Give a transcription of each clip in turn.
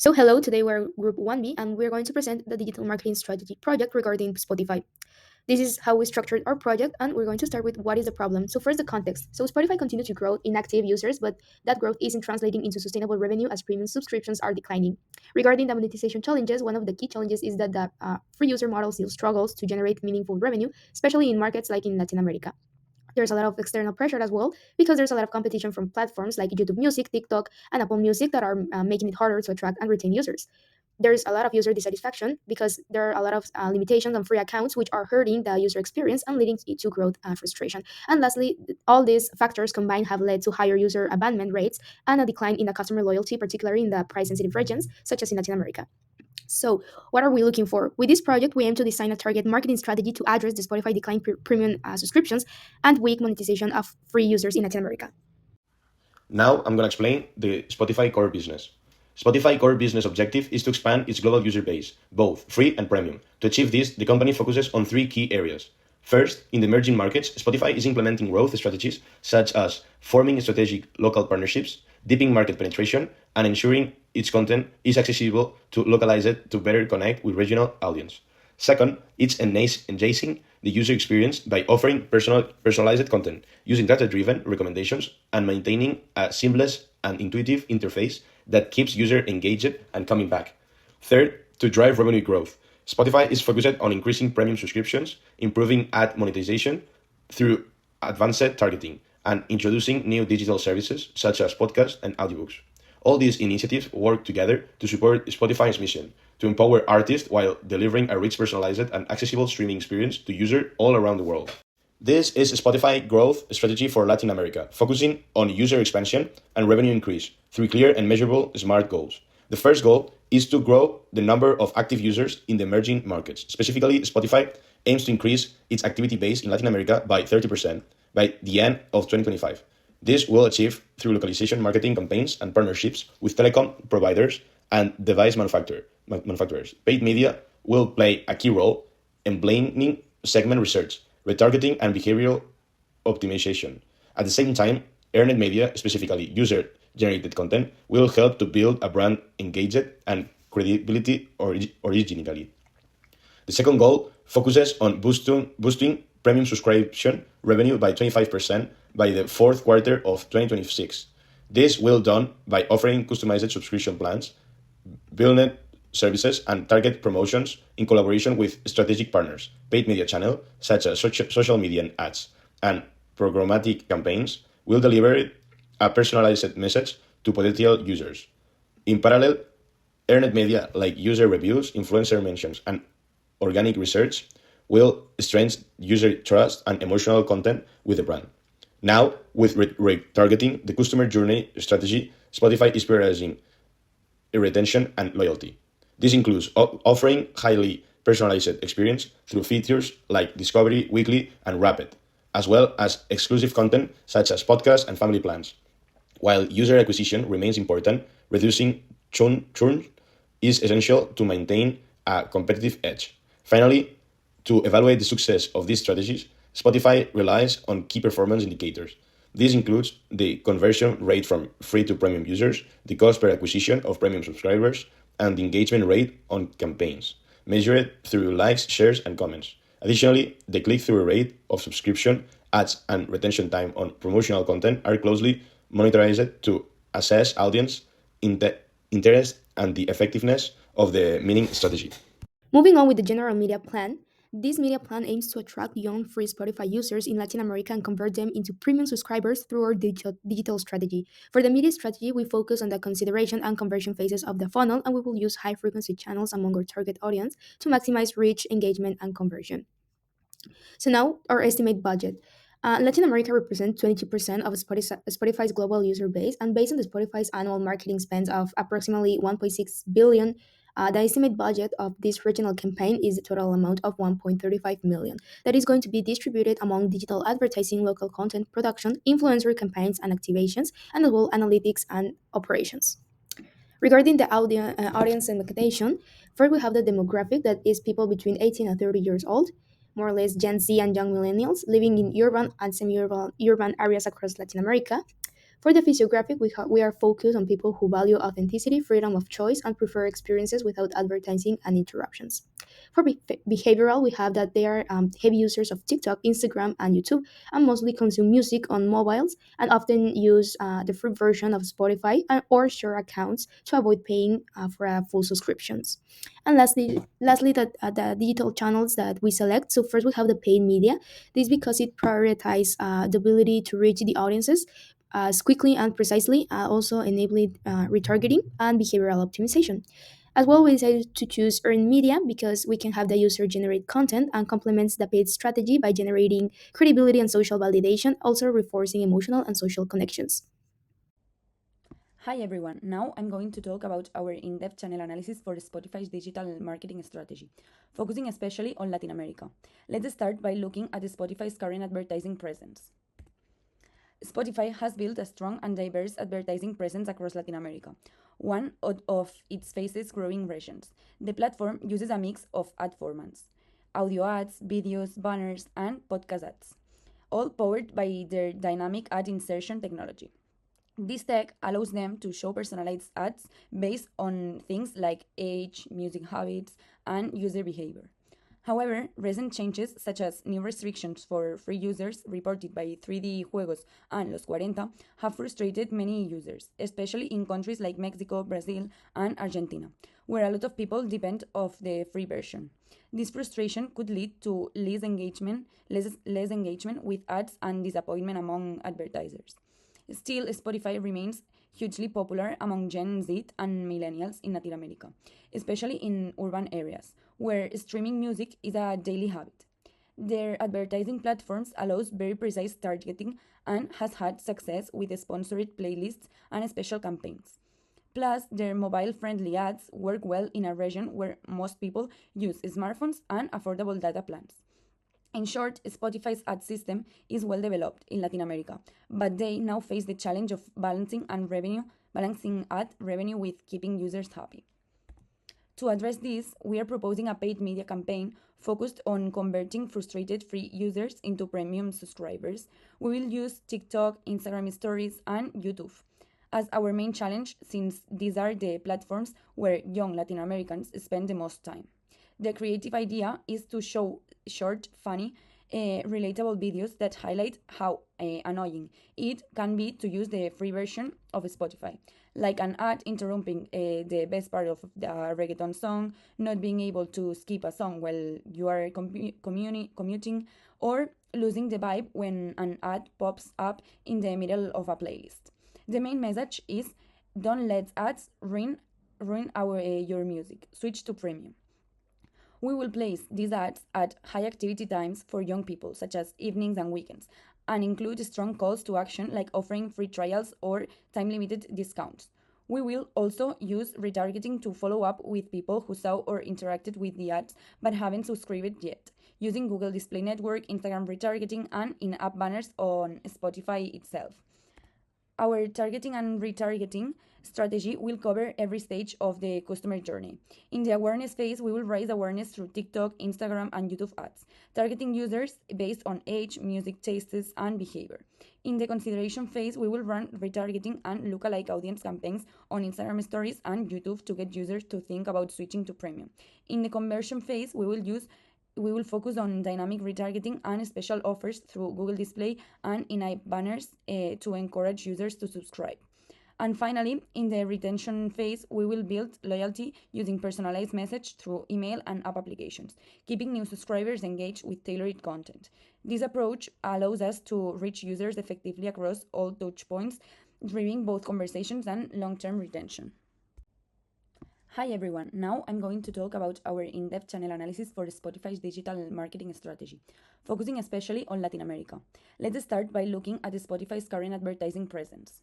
So, hello, today we're Group 1B and we're going to present the digital marketing strategy project regarding Spotify. This is how we structured our project, and we're going to start with what is the problem. So, first, the context. So, Spotify continues to grow in active users, but that growth isn't translating into sustainable revenue as premium subscriptions are declining. Regarding the monetization challenges, one of the key challenges is that the free user model still struggles to generate meaningful revenue, especially in markets like in Latin America. There's a lot of external pressure as well because there's a lot of competition from platforms like YouTube Music, TikTok, and Apple Music that are making it harder to attract and retain users. There's a lot of user dissatisfaction because there are a lot of limitations on free accounts, which are hurting the user experience and leading to growth and frustration. And lastly, all these factors combined have led to higher user abandonment rates and a decline in the customer loyalty, particularly in the price sensitive regions, such as in Latin America. So, what are we looking for? With this project, we aim to design a target marketing strategy to address the Spotify decline premium subscriptions and weak monetization of free users in Latin America. Now I'm going to explain the Spotify core business. Spotify core business objective is to expand its global user base, both free and premium. To achieve this, the company focuses on three key areas. First, in the emerging markets, Spotify is implementing growth strategies such as forming strategic local partnerships, deepening market penetration, and ensuring its content is accessible to localize it to better connect with regional audience. Second, it's enhancing the user experience by offering personalized content, using data-driven recommendations, and maintaining a seamless and intuitive interface that keeps user engaged and coming back. Third, to drive revenue growth. Spotify is focused on increasing premium subscriptions, improving ad monetization through advanced targeting, and introducing new digital services such as podcasts and audiobooks. All these initiatives work together to support Spotify's mission to empower artists while delivering a rich, personalized, and accessible streaming experience to users all around the world. This is Spotify growth strategy for Latin America, focusing on user expansion and revenue increase through clear and measurable smart goals. The first goal is to grow the number of active users in the emerging markets. Specifically, Spotify aims to increase its activity base in Latin America by 30% by the end of 2025. This will achieve through localization marketing campaigns and partnerships with telecom providers and device manufacturers. Paid media will play a key role in blending segment research, retargeting, and behavioral optimization. At the same time, earned media, specifically user-generated content, will help to build a brand engaged and credibility originally. The second goal focuses on boosting premium subscription revenue by 25% by the fourth quarter of 2026. This will be done by offering customized subscription plans, building services, and target promotions in collaboration with strategic partners, paid media channel such as social media and ads, and programmatic campaigns will deliver a personalized message to potential users. In parallel, earned media like user reviews, influencer mentions, and organic research will strengthen user trust and emotional content with the brand. Now, with retargeting the customer journey strategy, Spotify is prioritizing retention and loyalty. This includes offering highly personalized experience through features like Discovery, Weekly, and Rapid, as well as exclusive content such as podcasts and family plans. While user acquisition remains important, reducing churn is essential to maintain a competitive edge. Finally, to evaluate the success of these strategies, Spotify relies on key performance indicators. This includes the conversion rate from free to premium users, the cost per acquisition of premium subscribers, and the engagement rate on campaigns, measured through likes, shares, and comments. Additionally, the click-through rate of subscription, ads, and retention time on promotional content are closely monitored to assess audience interest and the effectiveness of the meaning strategy. Moving on with the general media plan, this media plan aims to attract young free Spotify users in Latin America and convert them into premium subscribers through our digital strategy. For the media strategy, we focus on the consideration and conversion phases of the funnel, and we will use high frequency channels among our target audience to maximize reach, engagement, and conversion. So now our estimate budget. Latin America represents 22% of Spotify's global user base, and based on the Spotify's annual marketing spends of approximately 1.6 billion, the estimate budget of this regional campaign is a total amount of 1.35 million that is going to be distributed among digital advertising, local content production, influencer campaigns and activations, and as well analytics and operations. Regarding the audience segmentation, first we have the demographic that is people between 18 and 30 years old, more or less Gen Z and young millennials living in urban and semi-urban urban areas across Latin America. For the physiographic, we are focused on people who value authenticity, freedom of choice, and prefer experiences without advertising and interruptions. For behavioral, we have that they are heavy users of TikTok, Instagram, and YouTube, and mostly consume music on mobiles and often use the free version of Spotify or share accounts to avoid paying for a full subscriptions. And lastly, the digital channels that we select. So first we have the paid media. This because it prioritizes the ability to reach the audiences as quickly and precisely, also enabling retargeting and behavioral optimization. As well, we decided to choose earned media because we can have the user generate content and complements the paid strategy by generating credibility and social validation, also reinforcing emotional and social connections. Hi everyone, now I'm going to talk about our in depth channel analysis for Spotify's digital marketing strategy, focusing especially on Latin America. Let's start by looking at Spotify's current advertising presence. Spotify has built a strong and diverse advertising presence across Latin America, one of its fastest growing regions. The platform uses a mix of ad formats: audio ads, videos, banners, and podcast ads, all powered by their dynamic ad insertion technology. This tech allows them to show personalized ads based on things like age, music habits, and user behavior. However, recent changes, such as new restrictions for free users reported by 3D Juegos and Los 40, have frustrated many users, especially in countries like Mexico, Brazil, and Argentina, where a lot of people depend of the free version. This frustration could lead to less engagement with ads and disappointment among advertisers. Still, Spotify remains hugely popular among Gen Z and millennials in Latin America, especially in urban areas, where streaming music is a daily habit. Their advertising platforms allows very precise targeting and has had success with sponsored playlists and special campaigns. Plus, their mobile-friendly ads work well in a region where most people use smartphones and affordable data plans. In short, Spotify's ad system is well developed in Latin America, but they now face the challenge of balancing ad revenue with keeping users happy. To address this, we are proposing a paid media campaign focused on converting frustrated free users into premium subscribers. We will use TikTok, Instagram stories, and YouTube as our main challenge, since these are the platforms where young Latin Americans spend the most time. The creative idea is to show short, funny, relatable videos that highlight how annoying it can be to use the free version of Spotify, like an ad interrupting the best part of the reggaeton song, not being able to skip a song while you are commuting, or losing the vibe when an ad pops up in the middle of a playlist. The main message is: don't let ads your music. Switch to premium. We will place these ads at high activity times for young people, such as evenings and weekends, and include strong calls to action like offering free trials or time limited discounts. We will also use retargeting to follow up with people who saw or interacted with the ads but haven't subscribed yet, using Google Display Network, Instagram retargeting, and in app banners on Spotify itself. Our targeting and retargeting strategy will cover every stage of the customer journey. In the awareness phase, we will raise awareness through TikTok, Instagram, and YouTube ads, targeting users based on age, music tastes, and behavior. In the consideration phase, we will run retargeting and lookalike audience campaigns on Instagram stories and YouTube to get users to think about switching to premium. In the conversion phase, we will focus on dynamic retargeting and special offers through Google Display and in-app banners to encourage users to subscribe. And finally, in the retention phase, we will build loyalty using personalized message through email and app applications, keeping new subscribers engaged with tailored content. This approach allows us to reach users effectively across all touch points, driving both conversations and long-term retention. Hi everyone, now I'm going to talk about our in depth channel analysis for Spotify's digital marketing strategy, focusing especially on Latin America. Let's start by looking at Spotify's current advertising presence.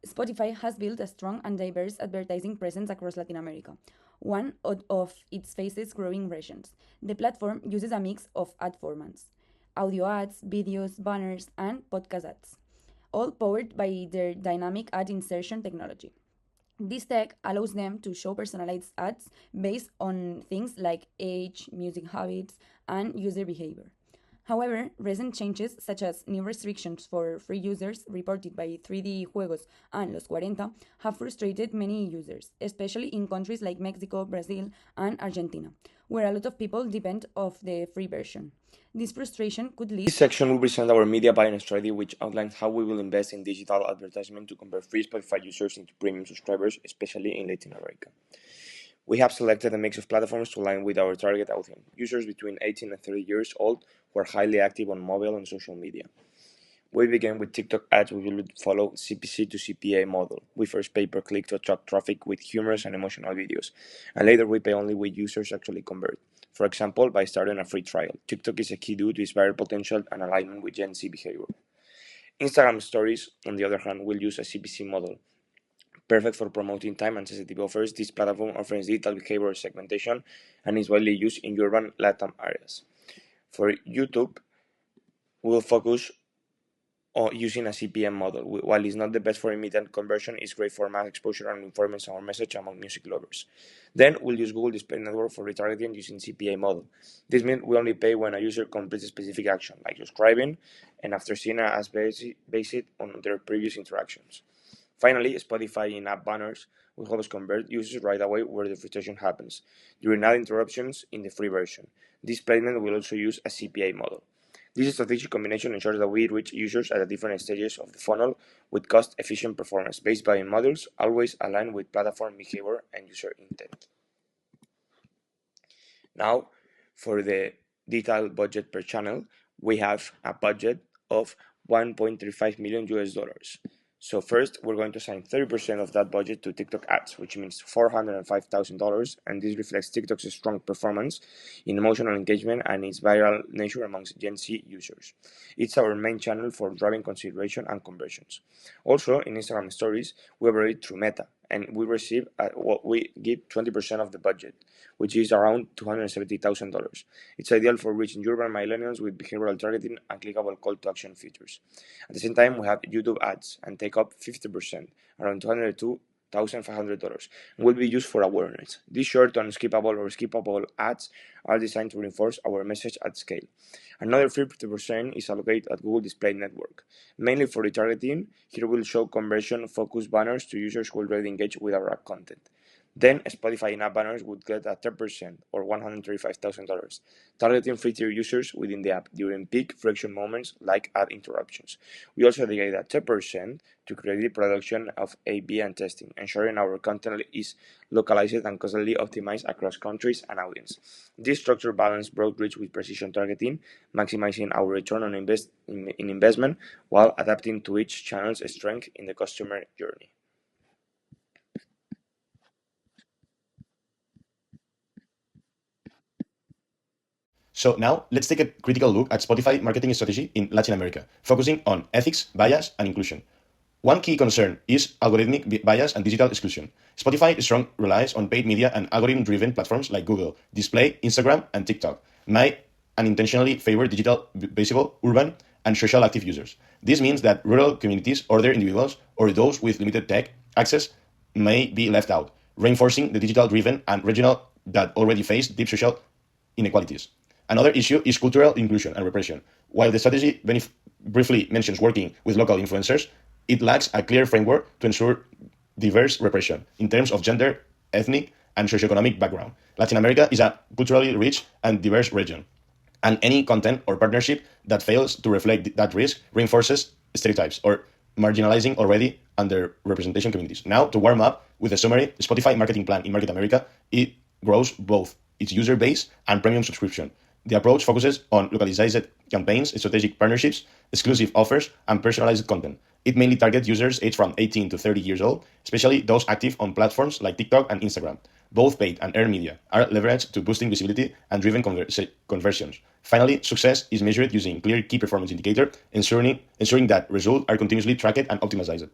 Spotify has built a strong and diverse advertising presence across Latin America, one of its fastest growing regions. The platform uses a mix of ad formats: audio ads, videos, banners, and podcast ads, all powered by their dynamic ad insertion technology. This tech allows them to show personalized ads based on things like age, music habits, and user behavior. However, recent changes, such as new restrictions for free users reported by 3D Juegos and Los 40, have frustrated many users, especially in countries like Mexico, Brazil, and Argentina, where a lot of people depend of the free version. This frustration could lead. This section will present our media buying strategy, which outlines how we will invest in digital advertisement to convert free Spotify users into premium subscribers, especially in Latin America. We have selected a mix of platforms to align with our target audience, users between 18 and 30 years old who are highly active on mobile and social media. We begin with TikTok ads. We will follow CPC to CPA model. We first pay per click to attract traffic with humorous and emotional videos, and later we pay only when users actually convert. For example, by starting a free trial. TikTok is a key due to its viral potential and alignment with Gen Z behavior. Instagram stories, on the other hand, will use a CPC model. Perfect for promoting time and sensitive offers, this platform offers digital behavior segmentation and is widely used in urban LATAM areas. For YouTube, we will focus or using a CPM model. While it's not the best for immediate conversion, it's great for mass exposure and informing our message among music lovers. Then we'll use Google Display Network for retargeting using CPA model. This means we only pay when a user completes a specific action, like subscribing, and after seeing as based on their previous interactions. Finally, Spotify in-app banners will help us convert users right away where the frustration happens, during ad interruptions in the free version. This placement will also use a CPA model. This strategic combination ensures that we reach users at the different stages of the funnel with cost-efficient performance-based buying models, always aligned with platform behavior and user intent. Now, for the detailed budget per channel, we have a budget of 1.35 million US dollars. So first, we're going to assign 30% of that budget to TikTok ads, which means $405,000, and this reflects TikTok's strong performance in emotional engagement and its viral nature amongst Gen Z users. It's our main channel for driving consideration and conversions. Also, in Instagram Stories, we operate through Meta, and we give 20% of the budget, which is around $270,000. It's ideal for reaching urban millennials with behavioral targeting and clickable call to action features. At the same time, we have YouTube ads and take up 50%, around $202,500, and will be used for awareness. These short, unskippable, or skippable ads are designed to reinforce our message at scale. Another 50% is allocated at Google Display Network, mainly for retargeting. Here we'll show conversion-focused banners to users who already engage with our content. Then Spotify in-app banners would get a 10% or $135,000, targeting free-tier users within the app during peak friction moments like ad interruptions. We also dedicate a 10% to creative production of A/B and testing, ensuring our content is localized and constantly optimized across countries and audience. This structure balances broad reach with precision targeting, maximizing our return on investment while adapting to each channel's strength in the customer journey. So now let's take a critical look at Spotify marketing strategy in Latin America, focusing on ethics, bias, and inclusion. One key concern is algorithmic bias and digital exclusion. Spotify strongly relies on paid media and algorithm-driven platforms like Google, Display, Instagram, and TikTok, may unintentionally favor digital, visible, urban, and social active users. This means that rural communities, other individuals, or those with limited tech access may be left out, reinforcing the digital-driven and regional that already face deep social inequalities. Another issue is cultural inclusion and repression. While the strategy briefly mentions working with local influencers, it lacks a clear framework to ensure diverse repression in terms of gender, ethnic, and socioeconomic background. Latin America is a culturally rich and diverse region, and any content or partnership that fails to reflect that risk reinforces stereotypes or marginalizing already underrepresentation communities. Now, to warm up with a summary, Spotify marketing plan in Market America, it grows both its user base and premium subscription. The approach focuses on localized campaigns, strategic partnerships, exclusive offers, and personalized content. It mainly targets users aged from 18 to 30 years old, especially those active on platforms like TikTok and Instagram. Both paid and earned media are leveraged to boosting visibility and driven conversions. Finally, success is measured using clear key performance indicator, ensuring that results are continuously tracked and optimized.